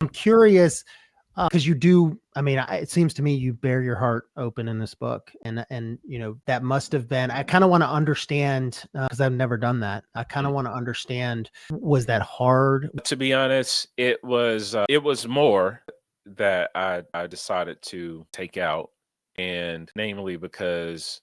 I'm curious because you do. I mean, it seems to me you bear your heart open in this book, and that must have been. I kind of want to understand because I've never done that. I kind of want to understand. Was that hard? To be honest, it was more that I decided to take out, and namely because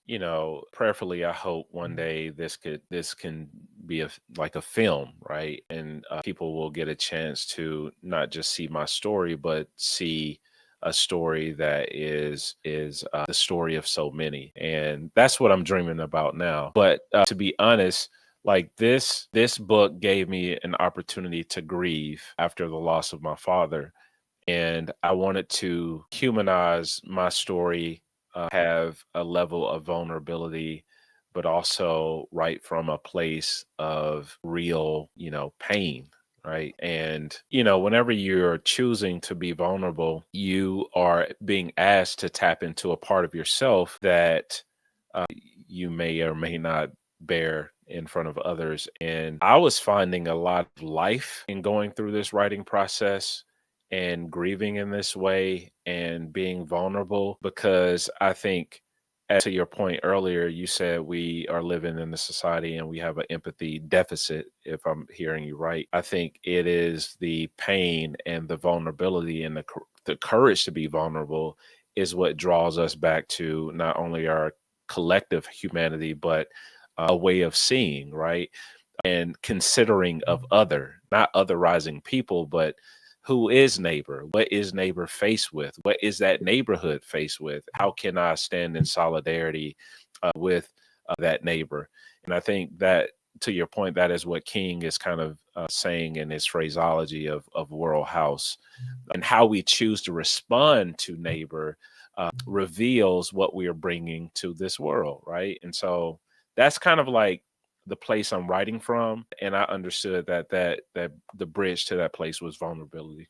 prayerfully I hope one day this can be like a film, right? And people will get a chance to not just see my story, but see a story that is the story of so many, and that's what I'm dreaming about now. But to be honest, like this book gave me an opportunity to grieve after the loss of my father, and I wanted to humanize my story, have a level of vulnerability, but also write from a place of real, pain. Right. And, whenever you're choosing to be vulnerable, you are being asked to tap into a part of yourself that you may or may not bear in front of others. And I was finding a lot of life in going through this writing process and grieving in this way and being vulnerable, because I think, to your point earlier, you said we are living in a society and we have an empathy deficit, if I'm hearing you right. I think it is the pain and the vulnerability and the courage to be vulnerable is what draws us back to not only our collective humanity, but a way of seeing, right? And considering of other, not otherizing people, but who is neighbor? What is neighbor faced with? What is that neighborhood faced with? How can I stand in solidarity with that neighbor? And I think that, to your point, that is what King is kind of saying in his phraseology of World House, and how we choose to respond to neighbor reveals what we are bringing to this world, right? And so that's kind of like the place I'm writing from, and I understood that the bridge to that place was vulnerability.